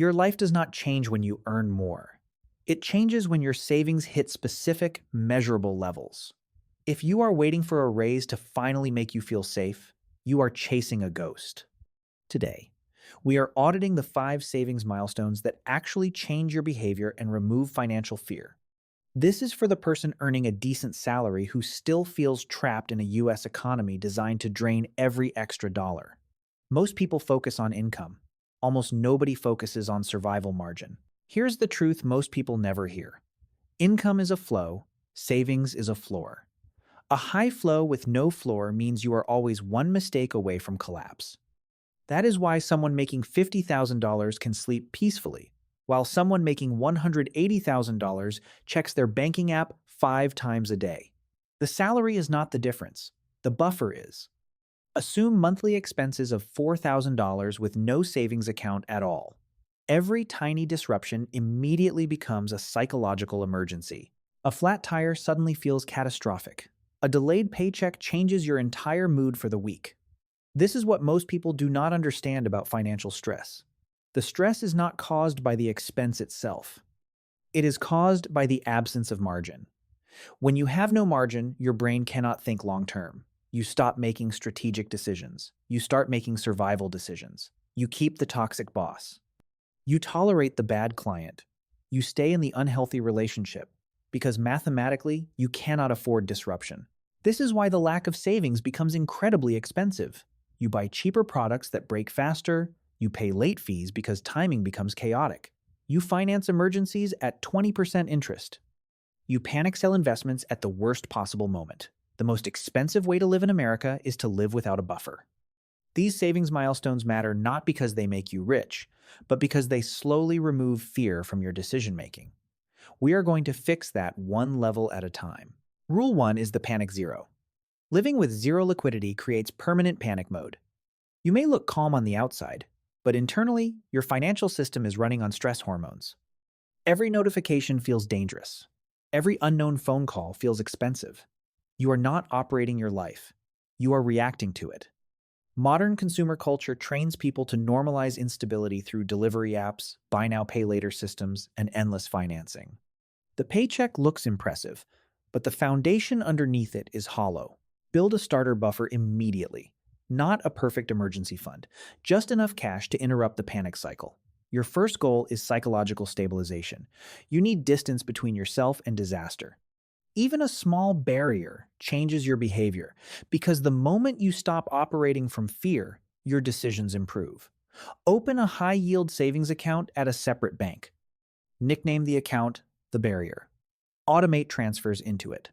Your life does not change when you earn more. It changes when your savings hit specific, measurable levels. If you are waiting for a raise to finally make you feel safe, you are chasing a ghost. Today, we are auditing the 5 savings milestones that actually change your behavior and remove financial fear. This is for the person earning a decent salary who still feels trapped in a US economy designed to drain every extra dollar. Most people focus on income. Almost nobody focuses on survival margin. Here's the truth most people never hear. Income is a flow, savings is a floor. A high flow with no floor means you are always one mistake away from collapse. That is why someone making $50,000 can sleep peacefully, while someone making $180,000 checks their banking app 5 times a day. The salary is not the difference. The buffer is. Assume monthly expenses of $4,000 with no savings account at all. Every tiny disruption immediately becomes a psychological emergency. A flat tire suddenly feels catastrophic. A delayed paycheck changes your entire mood for the week. This is what most people do not understand about financial stress. The stress is not caused by the expense itself. It is caused by the absence of margin. When you have no margin, your brain cannot think long term. You stop making strategic decisions. You start making survival decisions. You keep the toxic boss. You tolerate the bad client. You stay in the unhealthy relationship because mathematically, you cannot afford disruption. This is why the lack of savings becomes incredibly expensive. You buy cheaper products that break faster. You pay late fees because timing becomes chaotic. You finance emergencies at 20% interest. You panic sell investments at the worst possible moment. The most expensive way to live in America is to live without a buffer. These savings milestones matter not because they make you rich, but because they slowly remove fear from your decision-making. We are going to fix that one level at a time. Rule 1 is the panic zero. Living with zero liquidity creates permanent panic mode. You may look calm on the outside, but internally, your financial system is running on stress hormones. Every notification feels dangerous. Every unknown phone call feels expensive. You are not operating your life. You are reacting to it. Modern consumer culture trains people to normalize instability through delivery apps, buy now, pay later systems, and endless financing. The paycheck looks impressive, but the foundation underneath it is hollow. Build a starter buffer immediately. Not a perfect emergency fund, just enough cash to interrupt the panic cycle. Your first goal is psychological stabilization. You need distance between yourself and disaster. Even a small barrier changes your behavior because the moment you stop operating from fear, your decisions improve. Open a high-yield savings account at a separate bank. Nickname the account the barrier. Automate transfers into it.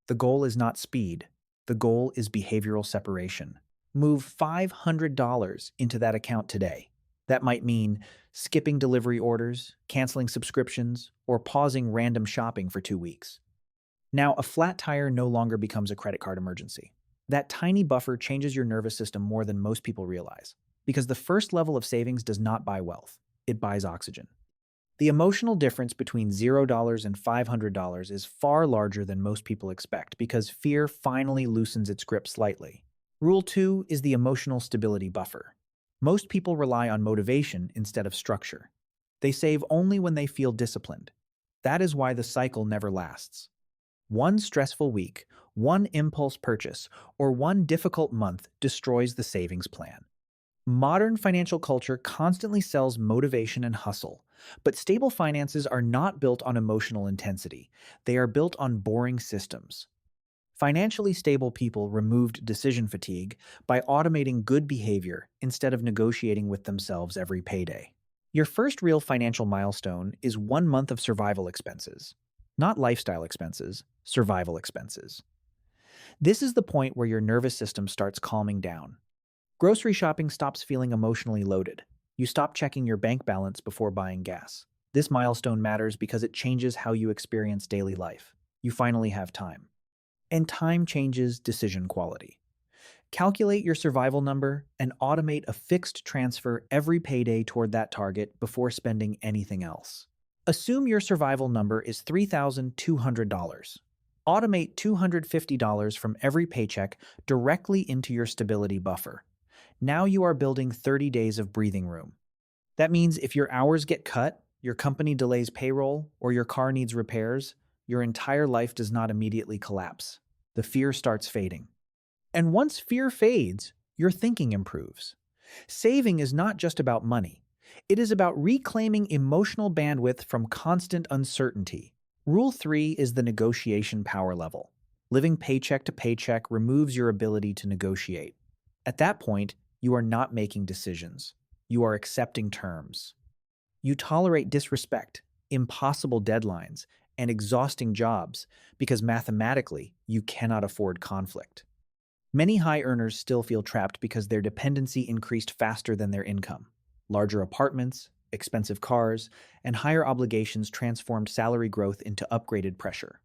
The goal is not speed. The goal is behavioral separation. Move $500 into that account today. That might mean skipping delivery orders, canceling subscriptions, or pausing random shopping for 2 weeks. Now, a flat tire no longer becomes a credit card emergency. That tiny buffer changes your nervous system more than most people realize, because the first level of savings does not buy wealth, it buys oxygen. The emotional difference between $0 and $500 is far larger than most people expect because fear finally loosens its grip slightly. Rule 2 is the emotional stability buffer. Most people rely on motivation instead of structure. They save only when they feel disciplined. That is why the cycle never lasts. One stressful week, one impulse purchase, or one difficult month destroys the savings plan. Modern financial culture constantly sells motivation and hustle, but stable finances are not built on emotional intensity. They are built on boring systems. Financially stable people removed decision fatigue by automating good behavior instead of negotiating with themselves every payday. Your first real financial milestone is 1 month of survival expenses. Not lifestyle expenses, survival expenses. This is the point where your nervous system starts calming down. Grocery shopping stops feeling emotionally loaded. You stop checking your bank balance before buying gas. This milestone matters because it changes how you experience daily life. You finally have time. And time changes decision quality. Calculate your survival number and automate a fixed transfer every payday toward that target before spending anything else. Assume your survival number is $3,200. Automate $250 from every paycheck directly into your stability buffer. Now you are building 30 days of breathing room. That means if your hours get cut, your company delays payroll, or your car needs repairs, your entire life does not immediately collapse. The fear starts fading. And once fear fades, your thinking improves. Saving is not just about money. It is about reclaiming emotional bandwidth from constant uncertainty. Rule 3 is the negotiation power level. Living paycheck to paycheck removes your ability to negotiate. At that point, you are not making decisions. You are accepting terms. You tolerate disrespect, impossible deadlines, and exhausting jobs because mathematically you cannot afford conflict. Many high earners still feel trapped because their dependency increased faster than their income. Larger apartments, expensive cars, and higher obligations transformed salary growth into upgraded pressure.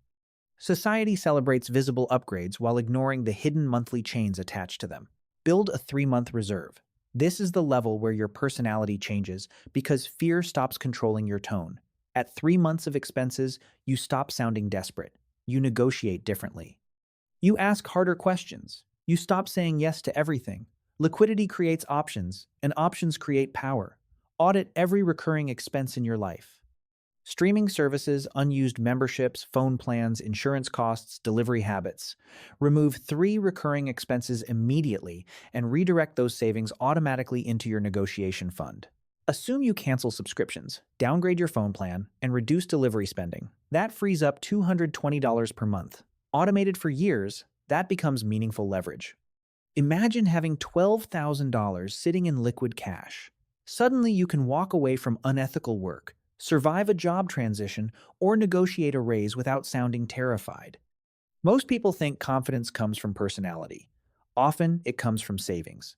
Society celebrates visible upgrades while ignoring the hidden monthly chains attached to them. Build a 3-month reserve. This is the level where your personality changes because fear stops controlling your tone. At 3 months of expenses, you stop sounding desperate. You negotiate differently. You ask harder questions. You stop saying yes to everything. Liquidity creates options, and options create power. Audit every recurring expense in your life. Streaming services, unused memberships, phone plans, insurance costs, delivery habits. Remove 3 recurring expenses immediately and redirect those savings automatically into your negotiation fund. Assume you cancel subscriptions, downgrade your phone plan, and reduce delivery spending. That frees up $220 per month. Automated for years, that becomes meaningful leverage. Imagine having $12,000 sitting in liquid cash. Suddenly, you can walk away from unethical work, survive a job transition, or negotiate a raise without sounding terrified. Most people think confidence comes from personality. Often, it comes from savings.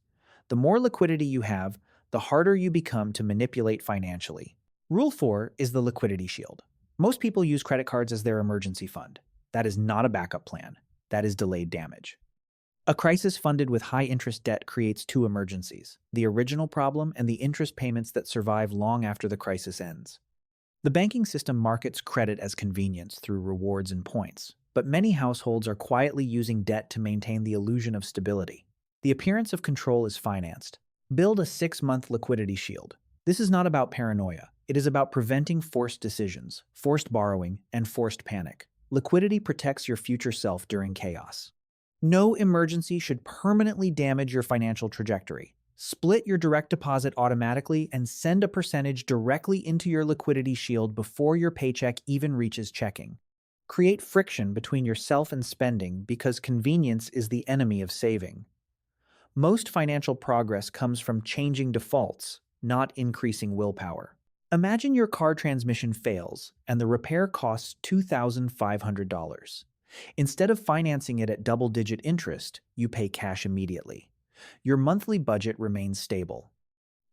The more liquidity you have, the harder you become to manipulate financially. Rule 4 is the liquidity shield. Most people use credit cards as their emergency fund. That is not a backup plan. That is delayed damage. A crisis funded with high-interest debt creates 2 emergencies: the original problem and the interest payments that survive long after the crisis ends. The banking system markets credit as convenience through rewards and points, but many households are quietly using debt to maintain the illusion of stability. The appearance of control is financed. Build a 6-month liquidity shield. This is not about paranoia. It is about preventing forced decisions, forced borrowing, and forced panic. Liquidity protects your future self during chaos. No emergency should permanently damage your financial trajectory. Split your direct deposit automatically and send a percentage directly into your liquidity shield before your paycheck even reaches checking. Create friction between yourself and spending because convenience is the enemy of saving. Most financial progress comes from changing defaults, not increasing willpower. Imagine your car transmission fails and the repair costs $2,500. Instead of financing it at double-digit interest, you pay cash immediately. Your monthly budget remains stable.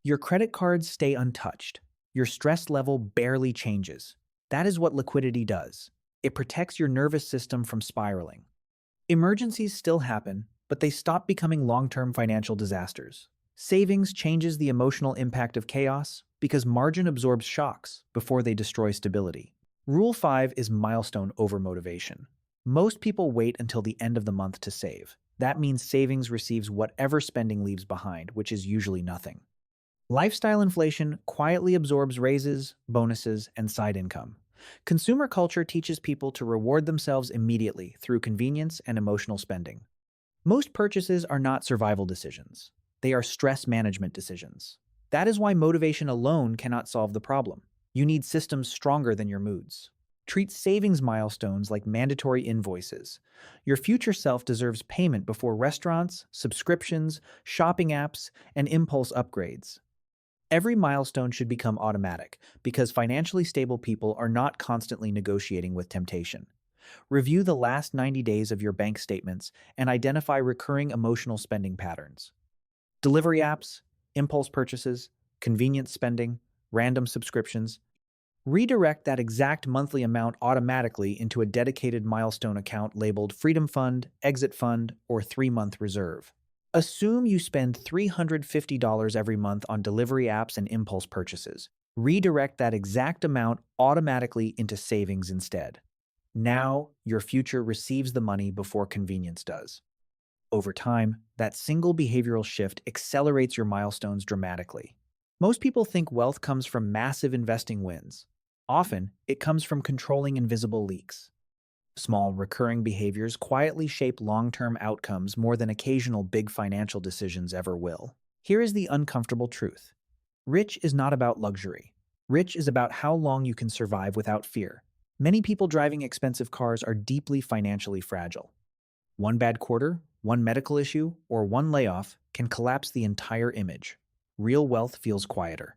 Your credit cards stay untouched. Your stress level barely changes. That is what liquidity does. It protects your nervous system from spiraling. Emergencies still happen, but they stop becoming long-term financial disasters. Savings changes the emotional impact of chaos because margin absorbs shocks before they destroy stability. Rule 5 is milestone overmotivation. Most people wait until the end of the month to save. That means savings receives whatever spending leaves behind, which is usually nothing. Lifestyle inflation quietly absorbs raises, bonuses, and side income. Consumer culture teaches people to reward themselves immediately through convenience and emotional spending. Most purchases are not survival decisions. They are stress management decisions. That is why motivation alone cannot solve the problem. You need systems stronger than your moods. Treat savings milestones like mandatory invoices. Your future self deserves payment before restaurants, subscriptions, shopping apps, and impulse upgrades. Every milestone should become automatic because financially stable people are not constantly negotiating with temptation. Review the last 90 days of your bank statements and identify recurring emotional spending patterns. Delivery apps, impulse purchases, convenience spending, random subscriptions. Redirect that exact monthly amount automatically into a dedicated milestone account labeled Freedom Fund, Exit Fund, or 3-month reserve. Assume you spend $350 every month on delivery apps and impulse purchases. Redirect that exact amount automatically into savings instead. Now, your future receives the money before convenience does. Over time, that single behavioral shift accelerates your milestones dramatically. Most people think wealth comes from massive investing wins. Often, it comes from controlling invisible leaks. Small, recurring behaviors quietly shape long term outcomes more than occasional big financial decisions ever will. Here is the uncomfortable truth: rich is not about luxury. Rich is about how long you can survive without fear. Many people driving expensive cars are deeply financially fragile. One bad quarter, one medical issue, or one layoff can collapse the entire image. Real wealth feels quieter.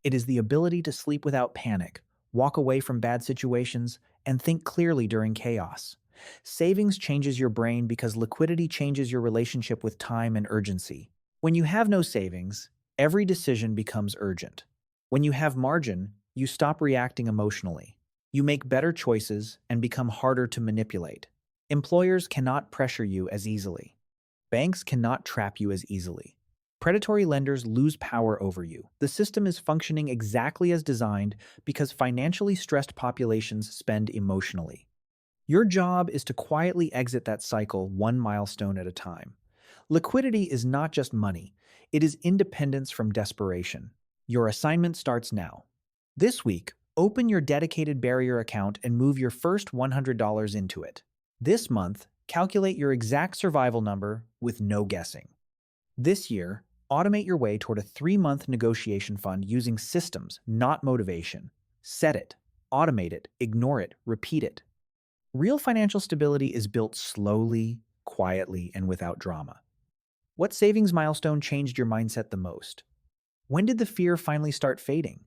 It is the ability to sleep without panic, walk away from bad situations, and think clearly during chaos. Savings changes your brain because liquidity changes your relationship with time and urgency. When you have no savings, every decision becomes urgent. When you have margin, you stop reacting emotionally. You make better choices and become harder to manipulate. Employers cannot pressure you as easily. Banks cannot trap you as easily. Predatory lenders lose power over you. The system is functioning exactly as designed because financially stressed populations spend emotionally. Your job is to quietly exit that cycle one milestone at a time. Liquidity is not just money, it is independence from desperation. Your assignment starts now. This week, open your dedicated barrier account and move your first $100 into it. This month, calculate your exact survival number with no guessing. This year, automate your way toward a 3-month negotiation fund using systems, not motivation. Set it, automate it, ignore it, repeat it. Real financial stability is built slowly, quietly, and without drama. What savings milestone changed your mindset the most? When did the fear finally start fading?